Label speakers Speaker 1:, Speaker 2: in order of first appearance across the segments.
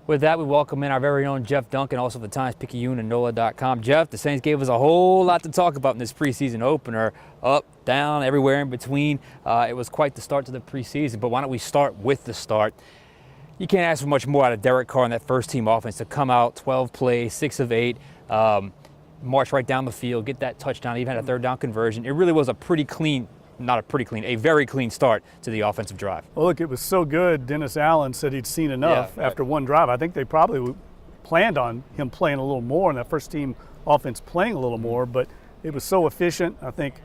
Speaker 1: With that, we welcome in our very own Jeff Duncan, also of the Times-Picayune and NOLA.com. Jeff, the Saints gave us a whole lot to talk about in this preseason opener. Up, down, everywhere in between. It was quite the start to the preseason, but why don't we start with the start? You can't ask for much more out of Derek Carr and that first-team offense to come out, 12 plays, 6 of 8, march right down the field, get that touchdown, even had a third down conversion. It really was a a very clean start to the offensive drive.
Speaker 2: Well, look, it was so good. Dennis Allen said he'd seen enough after one drive. I think they probably planned on him playing a little more and that first team offense playing a little more, but it was so efficient. I think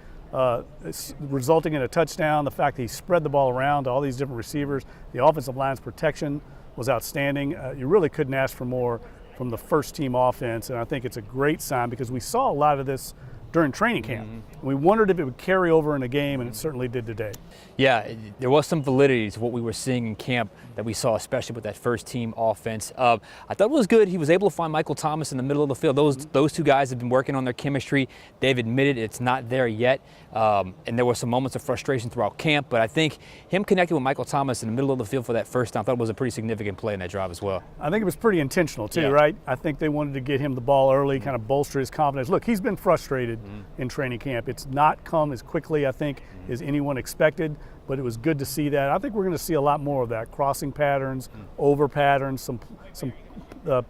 Speaker 2: it's resulting in a touchdown. The fact that he spread the ball around to all these different receivers, the offensive line's protection was outstanding. You really couldn't ask for more from the first team offense, and I think it's a great sign because we saw a lot of this during training camp. We wondered if it would carry over in a game, and it certainly did today.
Speaker 1: Yeah, there was some validity to what we were seeing in camp that we saw, especially with that first-team offense. I thought it was good. He was able to find Michael Thomas in the middle of the field. Those two guys have been working on their chemistry. They've admitted it's not there yet, and there were some moments of frustration throughout camp, but I think him connecting with Michael Thomas in the middle of the field for that first down, I thought it was a pretty significant play in that drive as well.
Speaker 2: I think it was pretty intentional too, right? I think they wanted to get him the ball early, kind of bolster his confidence. Look, he's been frustrated in training camp. It's not come as quickly, I think, as anyone expected, but it was good to see that. I think we're going to see a lot more of that, crossing patterns, over patterns, some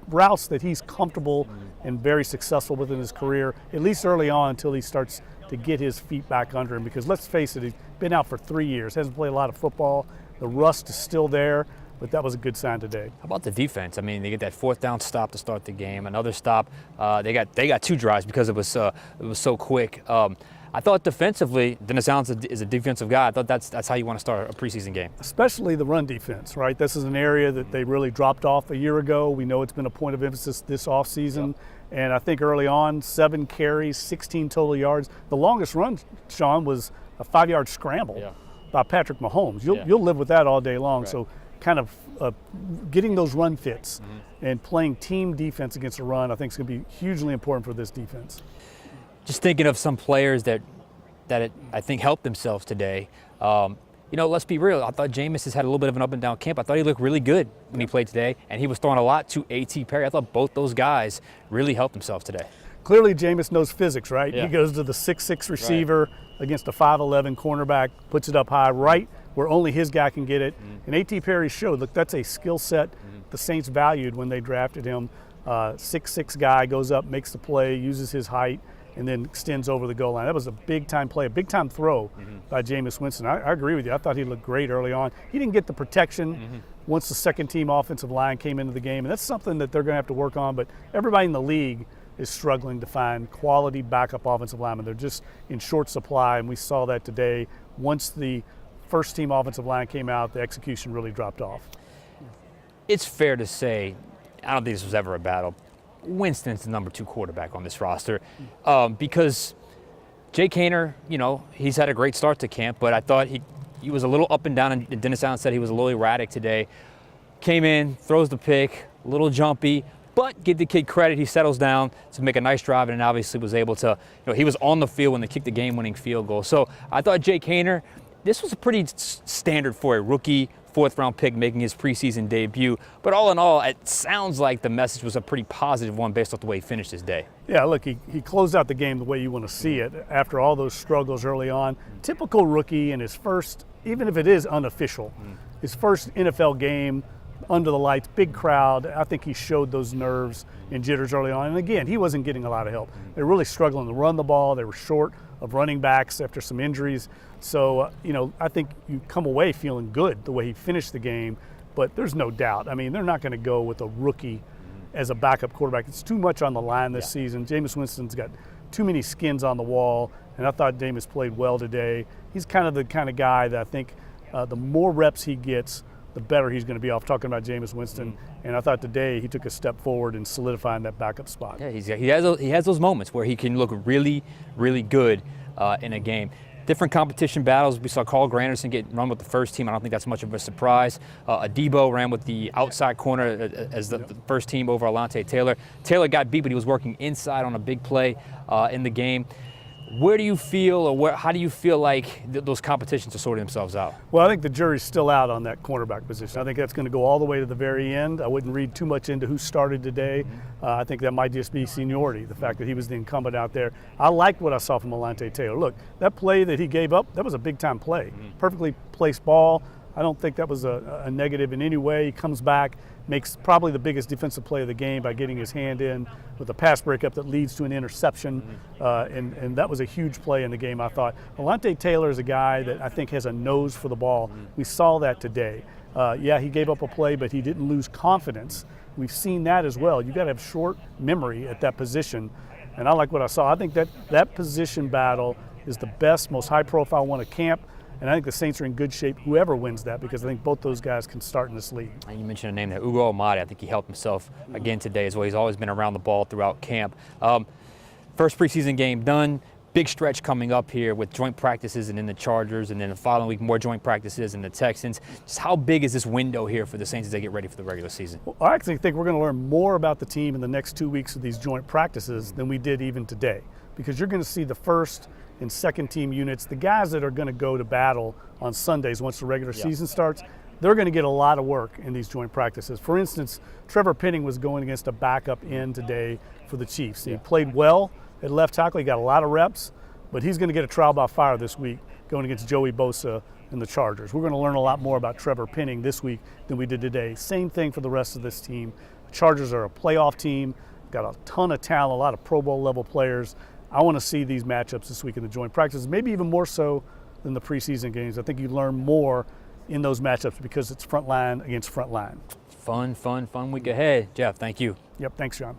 Speaker 2: routes that he's comfortable and very successful with in his career, at least early on until he starts to get his feet back under him. Because let's face it, he's been out for 3 years, hasn't played a lot of football. The rust is still there, but that was a good sign today.
Speaker 1: How about the defense? I mean, they get that fourth down stop to start the game. Another stop. They got 2 drives because it was so quick. I thought defensively, Dennis Allen is a defensive guy. I thought that's how you want to start a preseason game.
Speaker 2: Especially the run defense, right? This is an area that they really dropped off a year ago. We know it's been a point of emphasis this offseason. And I think early on, 7 carries, 16 total yards. The longest run, Sean, was a 5-yard scramble by Patrick Mahomes. You'll live with that all day long. Right. So kind of getting those run fits and playing team defense against a run, I think is going to be hugely important for this defense.
Speaker 1: Just thinking of some players that I think helped themselves today. Let's be real. I thought Jameis has had a little bit of an up and down camp. I thought he looked really good when he played today, and he was throwing a lot to A.T. Perry. I thought both those guys really helped themselves today.
Speaker 2: Clearly, Jameis knows physics, right?
Speaker 1: Yeah.
Speaker 2: He goes to the 6'6" receiver against a 5'11" cornerback, puts it up high, right where only his guy can get it. And A.T. Perry showed, look, that's a skill set the Saints valued when they drafted him. 6'6" guy goes up, makes the play, uses his height, and then extends over the goal line. That was a big-time play, a big-time throw by Jameis Winston. I agree with you. I thought he looked great early on. He didn't get the protection once the second-team offensive line came into the game, and that's something that they're going to have to work on. But everybody in the league is struggling to find quality backup offensive linemen. They're just in short supply, and we saw that today. Once the first-team offensive line came out, the execution really dropped off.
Speaker 1: It's fair to say, I don't think this was ever a battle, Winston's the number 2 quarterback on this roster because Jake Haener, he's had a great start to camp, but I thought he was a little up and down, and Dennis Allen said he was a little erratic today. Came in, throws the pick, a little jumpy, but give the kid credit. He settles down to make a nice drive and obviously was able to, he was on the field when they kicked the game-winning field goal. So I thought Jake Haener, this was a pretty standard for a rookie, 4th-round pick making his preseason debut. But all in all, it sounds like the message was a pretty positive one based off the way he finished his day.
Speaker 2: Yeah, look, he closed out the game the way you want to see it after all those struggles early on. Typical rookie in his first, even if it is unofficial, his first NFL game under the lights, big crowd. I think he showed those nerves and jitters early on. And again, he wasn't getting a lot of help. They were really struggling to run the ball. They were short of running backs after some injuries. So, I think you come away feeling good the way he finished the game, but there's no doubt. I mean, they're not going to go with a rookie as a backup quarterback. It's too much on the line this season. Jameis Winston's got too many skins on the wall, and I thought Jameis played well today. He's kind of the kind of guy that I think the more reps he gets, the better he's going to be off. Talking about Jameis Winston, and I thought today he took a step forward in solidifying that backup spot.
Speaker 1: Yeah, he has those moments where he can look really, really good in a game. Different competition battles. We saw Carl Granderson get run with the first team. I don't think that's much of a surprise. Adebo ran with the outside corner as the first team over Alontae Taylor. Taylor got beat, but he was working inside on a big play in the game. Where do you feel, or how do you feel like those competitions are sorting themselves out?
Speaker 2: Well, I think the jury's still out on that cornerback position. I think that's going to go all the way to the very end. I wouldn't read too much into who started today. I think that might just be seniority, the fact that he was the incumbent out there. I liked what I saw from Alante Taylor. Look, that play that he gave up, that was a big-time play. Perfectly placed ball. I don't think that was a negative in any way. He comes back, makes probably the biggest defensive play of the game by getting his hand in with a pass breakup that leads to an interception, and that was a huge play in the game, I thought. Alante Taylor is a guy that I think has a nose for the ball. We saw that today. Yeah, he gave up a play, but he didn't lose confidence. We've seen that as well. You've got to have short memory at that position, and I like what I saw. I think that position battle is the best, most high-profile one at camp. And I think the Saints are in good shape, whoever wins that, because I think both those guys can start in this league.
Speaker 1: And you mentioned a name there, Ugo Amadi. I think he helped himself again today as well. He's always been around the ball throughout camp. First preseason game done. Big stretch coming up here with joint practices and then the Chargers, and then the following week more joint practices and the Texans. Just how big is this window here for the Saints as they get ready for the regular season?
Speaker 2: Well, I actually think we're going to learn more about the team in the next 2 weeks of these joint practices than we did even today, because you're going to see the first and second team units, the guys that are going to go to battle on Sundays once the regular season starts. They're going to get a lot of work in these joint practices. For instance, Trevor Penning was going against a backup end today for the Chiefs. He played well at left tackle. He got a lot of reps, but he's going to get a trial by fire this week going against Joey Bosa and the Chargers. We're going to learn a lot more about Trevor Penning this week than we did today. Same thing for the rest of this team. The Chargers are a playoff team, got a ton of talent, a lot of Pro Bowl level players. I want to see these matchups this week in the joint practices, maybe even more so than the preseason games. I think you learn more in those matchups because it's front line against front line.
Speaker 1: Fun week ahead. Jeff, thank you.
Speaker 2: Yep, thanks, John.